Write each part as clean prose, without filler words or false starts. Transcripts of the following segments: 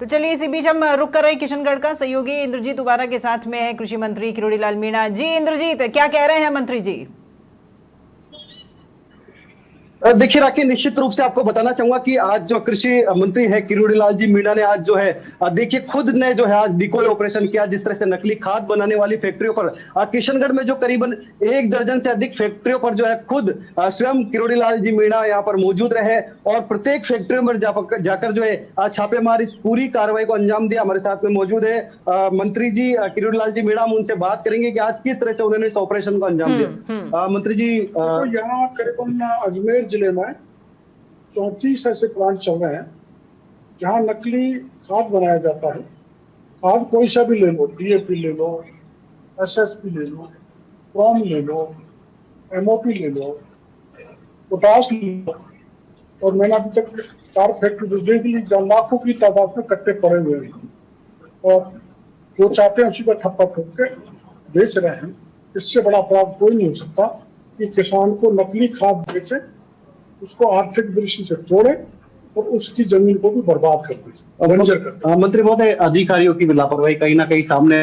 तो चलिए इसी बीच हम रुक कर रहे किशनगढ़ का सहयोगी इंद्रजीत उबारा के साथ में है कृषि मंत्री किरोड़ी लाल मीणा जी। इंद्रजीत, क्या कह रहे हैं मंत्री जी? देखिए राखी, निश्चित रूप से आपको बताना चाहूंगा कि आज जो कृषि मंत्री है किरोड़ी लाल जी मीणा ने आज जो है देखिए खुद ने जो है आज डिकोय ऑपरेशन किया। जिस तरह से नकली खाद बनाने वाली फैक्ट्रियों पर किशनगढ़ में जो करीबन 1 दर्जन से अधिक फैक्ट्रियों पर जो है खुद स्वयं किरोड़ी लाल जी मीणा यहाँ पर मौजूद रहे और प्रत्येक फैक्ट्रियों में जाकर जो है छापेमार इस पूरी कार्रवाई को अंजाम दिया। हमारे साथ में मौजूद है मंत्री जी किरोड़ी लाल जी मीणा। हम उनसे बात करेंगे कि आज किस तरह से उन्होंने इस ऑपरेशन को अंजाम दिया। मंत्री जी, तो यहाँ करीबन अजमेर जिले में 34 ऐसे प्लांट चल रहे हैं जहाँ नकली खाद बनाया जाता है। खाद कोई सा भी ले लो, डीएपी ले लो, एसएसपी ले लो, प्रोम ले लो, एमओपी ले लो, पोटाश ले लो। और मैंने अभी तक 4 फैक्ट्री देख ली जहाँ लाखों की तादाद में कट्टे पड़े हुए हैं और जो चाहते हैं उसी का ठप्पा ठोक के बेच रहे हैं। इससे बड़ा अपराध कोई नहीं हो सकता कि किसान को नकली खाद बेचे, उसको आर्थिक दृष्टि से तोड़े और उसकी जमीन को भी बर्बाद कर दे। मंत्री महोदय, अधिकारियों की लापरवाही कहीं ना कहीं सामने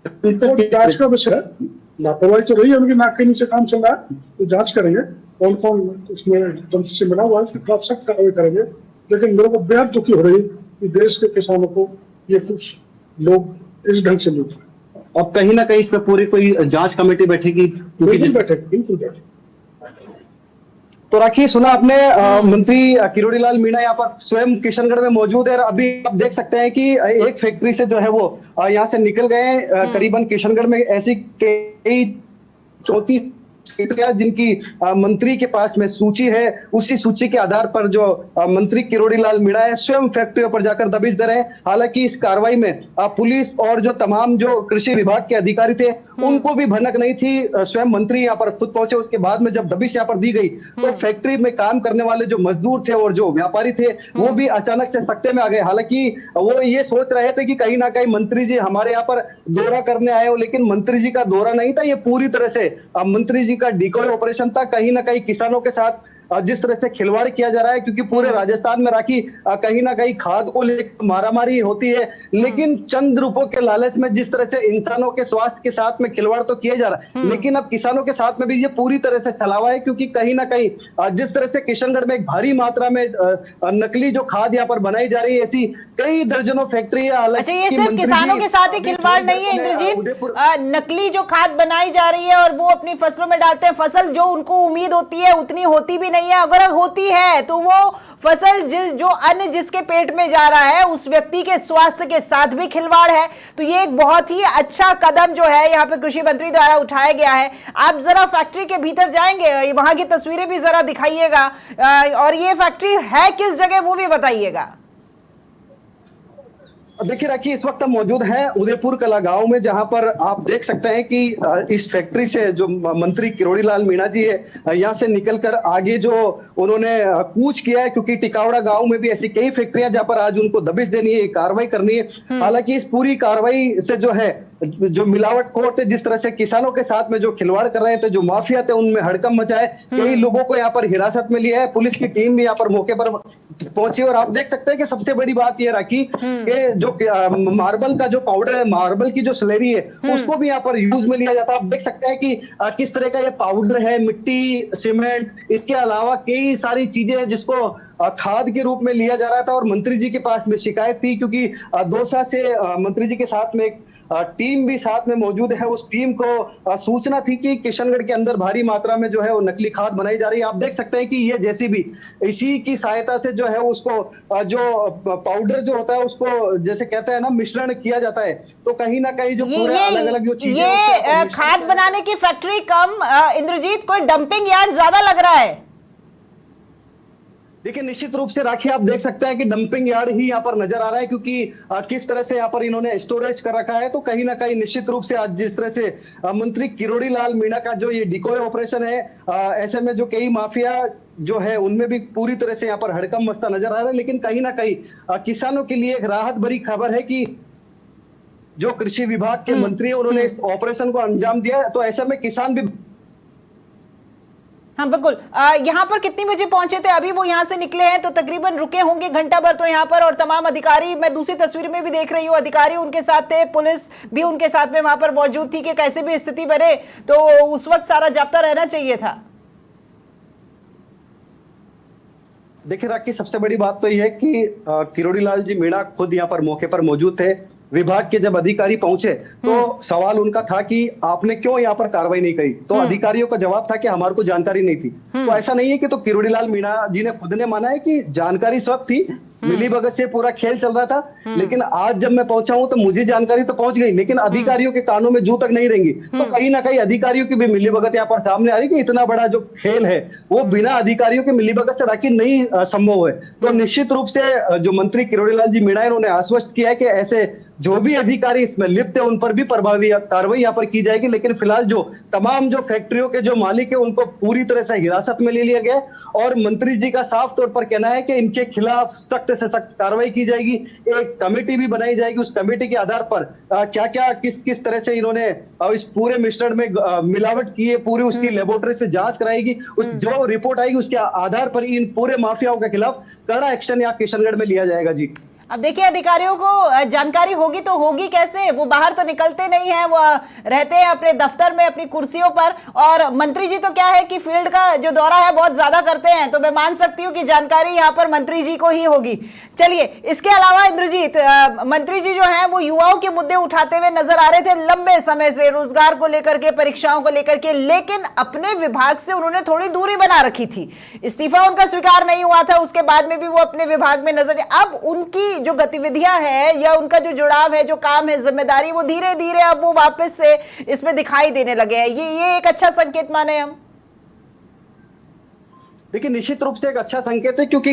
तो जांच का विषय है। लापरवाही तो रही है, उनकी नाक के नीचे काम चल रहा है, तो जांच करेंगे कौन कौन उसमें दम से मिला हुआ है, उसके खिलाफ सख्त कार्रवाई करेंगे। लेकिन मेरे को बेहद दुखी हो रही कि देश के किसानों को ये कुछ लोग इस ढंग से लूट रहे हैं। अब कहीं ना कहीं इस पर पूरी कोई जांच कमेटी बैठेगी? बिल्कुल बैठेगी। तो राखी, सुना आपने मंत्री किरोड़ी लाल मीणा यहाँ पर स्वयं किशनगढ़ में मौजूद है। अभी आप देख सकते हैं कि एक फैक्ट्री से जो है वो यहाँ से निकल गए करीबन किशनगढ़ में ऐसी कई 34 फैक्ट्रियां जिनकी मंत्री के पास में सूची है। उसी सूची के आधार पर जो मंत्री किरोड़ी लाल मीणा है स्वयं फैक्ट्रियों पर जाकर दबिश दे रहे हैं। हालांकि इस कार्रवाई में पुलिस और जो तमाम जो कृषि विभाग के अधिकारी थे उनको भी भनक नहीं थी। स्वयं मंत्री यहाँ पर खुद पहुंचे। उसके बाद में जब दबिश यहाँ पर दी गई तो फैक्ट्री में काम करने वाले जो मजदूर थे और जो व्यापारी थे वो भी अचानक से सख्ते में आ गए। हालांकि वो ये सोच रहे थे कि कहीं ना कहीं मंत्री जी हमारे यहाँ पर दौरा करने आए हो, लेकिन मंत्री जी का दौरा नहीं था। ये पूरी तरह से मंत्री जी का डिकॉय ऑपरेशन था। कहीं ना कहीं किसानों के साथ जिस तरह से खिलवाड़ किया जा रहा है, क्योंकि पूरे राजस्थान में राखी कहीं ना कहीं खाद को लेकर मारामारी होती है, लेकिन चंद रुपयों के लालच में जिस तरह से इंसानों के स्वास्थ्य के साथ में खिलवाड़ तो किया जा रहा है, लेकिन अब किसानों के साथ में भी ये पूरी तरह से छलावा है। क्योंकि कहीं ना कहीं जिस तरह से किशनगढ़ में एक भारी मात्रा में नकली जो खाद यहाँ पर बनाई जा रही है, ऐसी कई दर्जनों फैक्ट्री है। अच्छा, ये सिर्फ किसानों के साथ ही खिलवाड़ नहीं है इंद्रजीत। नकली जो खाद बनाई जा रही है और वो अपनी फसलों में डालते हैं, फसल जो उनको उम्मीद होती है उतनी होती भी नहीं है। अगर होती है तो वो फसल जो अन्न जिसके पेट में जा रहा है उस व्यक्ति के स्वास्थ्य के साथ भी खिलवाड़ है। तो ये एक बहुत ही अच्छा कदम जो है यहाँ पे कृषि मंत्री द्वारा उठाया गया है। आप जरा फैक्ट्री के भीतर जाएंगे, वहां की तस्वीरें भी जरा दिखाइएगा और ये फैक्ट्री है किस जगह वो भी बताइएगा। देखिए राखी, इस वक्त हम मौजूद हैं उदयपुर कला गांव में, जहां पर आप देख सकते हैं कि इस फैक्ट्री से जो मंत्री किरोड़ी लाल मीणा जी है यहाँ से निकलकर आगे जो उन्होंने कूच किया है, क्योंकि टिकावड़ा गांव में भी ऐसी कई फैक्ट्रियां जहां पर आज उनको दबिश देनी है, कार्रवाई करनी है। हालांकि इस पूरी कार्रवाई से जो है जो मिलावट खोर थे, जिस तरह से किसानों के साथ में जो खिलवाड़ कर रहे थे, जो माफिया थे, उनमें हड़कंप मचा है। कई लोगों को यहाँ पर हिरासत में लिया है। पुलिस की टीम भी यहाँ पर मौके पर पहुंची और आप देख सकते हैं कि सबसे बड़ी बात यह राखी कि जो मार्बल का जो पाउडर है, मार्बल की जो स्लरी है, उसको भी यहाँ पर यूज में लिया जाता है। आप देख सकते हैं कि किस तरह का ये पाउडर है, मिट्टी, सीमेंट, इसके अलावा कई सारी चीजें हैं जिसको खाद के रूप में लिया जा रहा था। और मंत्री जी के पास में शिकायत थी, क्योंकि दौसा से मंत्री जी के साथ में एक टीम भी साथ में मौजूद है। उस टीम को सूचना थी कि किशनगढ़ के अंदर भारी मात्रा में जो है वो नकली खाद बनाई जा रही है। आप देख सकते हैं कि ये जेसीबी इसी की सहायता से जो है उसको जो पाउडर जो होता है उसको जैसे कहते हैं ना मिश्रण किया जाता है। तो कहीं ना कहीं जो पूरे अलग अलग जो चीजें ये खाद बनाने की फैक्ट्री कम इंद्रजीत कोई डंपिंग यार्ड ज्यादा लग रहा है। देखिए, निश्चित रूप से राखी आप देख सकते हैं कि डंपिंग यार्ड ही यहाँ पर नजर आ रहा है, क्योंकि किस तरह से यहाँ पर इन्होंने स्टोरेज कर रखा है। तो कहीं ना कहीं निश्चित रूप से आज जिस तरह से मंत्री किरोड़ी लाल मीणा का जो ये डिकोय ऑपरेशन है, ऐसे में जो कई माफिया जो है उनमें भी पूरी तरह से यहाँ पर हड़कंप मचता नजर आ रहा है। लेकिन कहीं ना कहीं किसानों के लिए एक राहत भरी खबर है कि जो कृषि विभाग के मंत्री है उन्होंने इस ऑपरेशन को अंजाम दिया। तो ऐसे में किसान भी हाँ बिल्कुल। यहाँ पर कितनी बजे पहुंचे थे? अभी वो यहाँ से निकले हैं तो तकरीबन रुके होंगे घंटा भर तो यहाँ पर, और तमाम अधिकारी, मैं दूसरी तस्वीर में भी देख रही हूँ, अधिकारी उनके साथ थे, पुलिस भी उनके साथ में वहां पर मौजूद थी कि कैसे भी स्थिति बने तो उस वक्त सारा जाब्ता रहना चाहिए था। देखिए राखी, सबसे बड़ी बात तो यह है कि किरोड़ी लाल जी मीणा खुद यहाँ पर मौके पर मौजूद थे। विभाग के जब अधिकारी पहुंचे तो सवाल उनका था कि आपने क्यों यहाँ पर कार्रवाई नहीं करी, तो अधिकारियों का जवाब था कि हमारे को जानकारी नहीं थी। तो ऐसा नहीं है कि तो किरोड़ी लाल मीणा जी ने खुद ने माना है कि जानकारी सब थी, मिली भगत से पूरा खेल चल रहा था, लेकिन आज जब मैं पहुंचा हूं तो मुझे जानकारी तो पहुंच गई, लेकिन अधिकारियों के कानों में जू तक नहीं रहेंगी। तो कहीं ना कहीं अधिकारियों की भी मिली भगत यहाँ पर सामने आ रही कि इतना बड़ा जो खेल है वो बिना अधिकारियों के मिली भगत से राखी नहीं संभव है। तो निश्चित रूप से जो मंत्री किरोड़ी लाल जी मीणा उन्होंने आश्वस्त किया है कि ऐसे जो भी अधिकारी इसमें लिप्त है उन पर भी प्रभावी कार्रवाई यहाँ पर की जाएगी। लेकिन फिलहाल जो तमाम जो फैक्ट्रियों के जो मालिक है उनको पूरी तरह से हिरासत में ले लिया गया और मंत्री जी का साफ तौर पर कहना है कि इनके खिलाफ सख्त से सख्त कार्रवाई की जाएगी। एक कमेटी भी बनाई जाएगी, उस कमेटी के आधार पर क्या क्या किस तरह से इन्होंने इस पूरे मिश्रण में मिलावट की है, पूरी उसकी लेबोरेटरी से जांच कराएगी। जो रिपोर्ट आएगी उसके आधार पर इन पूरे माफियाओं के खिलाफ कड़ा एक्शन यहाँ किशनगढ़ में लिया जाएगा। जी अब देखिए, अधिकारियों को जानकारी होगी तो होगी कैसे? वो बाहर तो निकलते नहीं हैं, वो रहते हैं अपने दफ्तर में, अपनी कुर्सियों पर। और मंत्री जी तो क्या है कि फील्ड का जो दौरा है बहुत ज्यादा करते हैं, तो मैं मान सकती हूँ कि जानकारी यहाँ पर मंत्री जी को ही होगी। चलिए, इसके अलावा इंद्रजीत, मंत्री जी जो है वो युवाओं के मुद्दे उठाते हुए नजर आ रहे थे लंबे समय से, रोजगार को लेकर के, परीक्षाओं को लेकर के, लेकिन अपने विभाग से उन्होंने थोड़ी दूरी बना रखी थी। इस्तीफा उनका स्वीकार नहीं हुआ था, उसके बाद में भी वो अपने विभाग में नजर, अब उनकी जो गतिविधियां हैं या उनका जो जुड़ाव है, जो काम है, जिम्मेदारी, वो धीरे धीरे अब वो वापस से इसमें दिखाई देने लगे हैं। ये एक अच्छा संकेत माने हम? देखिए, निश्चित रूप से एक अच्छा संकेत है, क्योंकि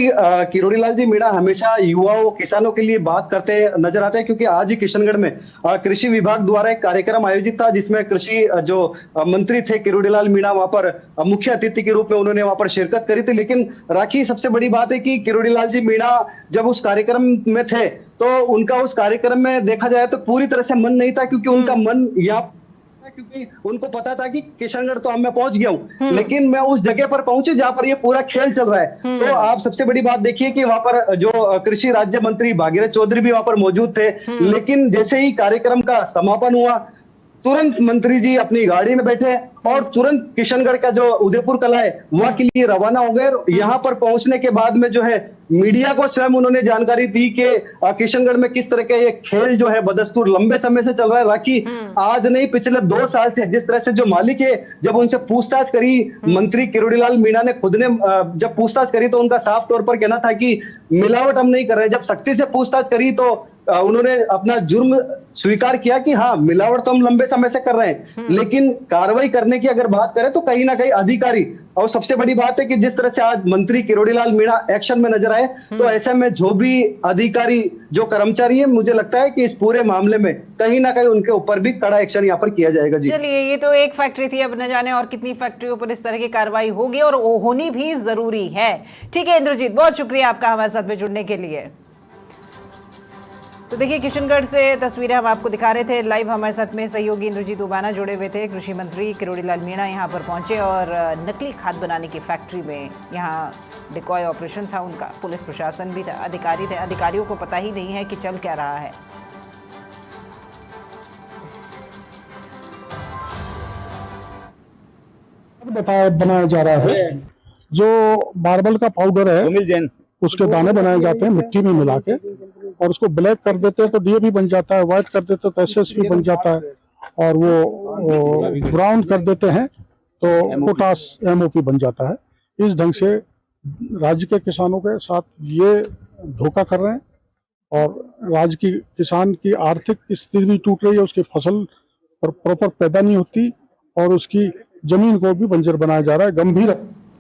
किरोड़ी लाल जी मीणा हमेशा युवाओं किसानों के लिए बात करते नजर आते हैं। क्योंकि आज ही किशनगढ़ में कृषि विभाग द्वारा एक कार्यक्रम आयोजित था जिसमें कृषि जो मंत्री थे किरोड़ी लाल मीणा वहां पर मुख्य अतिथि के रूप में उन्होंने वहां पर शिरकत करी थी। लेकिन राखी, सबसे बड़ी बात है कि किरोड़ी लाल जी मीणा जब उस कार्यक्रम में थे तो उनका उस कार्यक्रम में देखा जाए तो पूरी तरह से मन नहीं था, क्योंकि उनका मन यहाँ, क्योंकि उनको पता था कि किशनगढ़ तो मैं पहुंच गया हूं, लेकिन मैं उस जगह पर पहुंचे जहां पर ये पूरा खेल चल रहा है। तो आप सबसे बड़ी बात देखिए कि वहां पर जो कृषि राज्य मंत्री भागीरथ चौधरी भी वहां पर मौजूद थे, लेकिन जैसे ही कार्यक्रम का समापन हुआ तुरंत मंत्री जी अपनी गाड़ी में बैठे और तुरंत किशनगढ़ का जो उदयपुर कला है वहां के लिए रवाना हो गए। यहाँ पर पहुंचने के बाद में जो है मीडिया को स्वयं उन्होंने जानकारी दी कि किशनगढ़ में किस तरह का ये खेल जो है बदस्तूर लंबे समय से चल रहा है। राखी, आज नहीं पिछले 2 साल से जिस तरह से जो मालिक है, जब उनसे पूछताछ करी मंत्री किरोड़ी लाल मीणा ने खुद ने, जब पूछताछ करी तो उनका साफ तौर पर कहना था कि मिलावट हम नहीं कर रहे। जब सख्ती से पूछताछ करी तो उन्होंने अपना जुर्म स्वीकार किया कि हाँ, मिलावट तो हम लंबे समय से कर रहे हैं, लेकिन कार्रवाई करने की अगर बात करें तो कहीं ना कहीं अधिकारी, और सबसे बड़ी बात है कि जिस तरह से आज मंत्री किरोड़ी लाल मीणा एक्शन में नजर आए, तो ऐसे में जो भी अधिकारी, जो कर्मचारी है, मुझे लगता है कि इस पूरे मामले में कहीं ना कहीं उनके ऊपर भी कड़ा एक्शन यहाँ पर किया जाएगा। जी चलिए, ये तो एक फैक्ट्री थी, अब न जाने और कितनी फैक्ट्रियों पर इस तरह की कार्रवाई होगी और होनी भी जरूरी है। ठीक है इंद्रजीत, बहुत शुक्रिया आपका हमारे साथ में जुड़ने के लिए। तो देखिए, किशनगढ़ से तस्वीरें हम आपको दिखा रहे थे लाइव। हमारे साथ में सहयोगी इंद्रजीत उबाना जुड़े हुए थे। कृषि मंत्री किरोड़ी लाल मीणा यहाँ पर पहुंचे और नकली खाद बनाने की फैक्ट्री में यहाँ डिकॉय ऑपरेशन था उनका। पुलिस प्रशासन भी था, अधिकारी थे, अधिकारियों को पता ही नहीं है कि चल क्या रहा है। बनाया जा रहा है, जो मार्बल का पाउडर है उसके दाने बनाए जाते हैं मिट्टी में मिला के, और उसको ब्लैक कर देते हैं तो डीएपी बन जाता है, व्हाइट कर देते हैं तो एसएसपी बन जाता है, और वो ब्राउन कर देते हैं तो पोटास एमओपी बन जाता है। इस ढंग से राज्य के किसानों के साथ ये धोखा कर रहे हैं, और राज्य की किसान की आर्थिक स्थिति भी टूट रही है, उसकी फसल प्रॉपर पैदा नहीं होती और उसकी जमीन को भी बंजर बनाया जा रहा है। गंभीर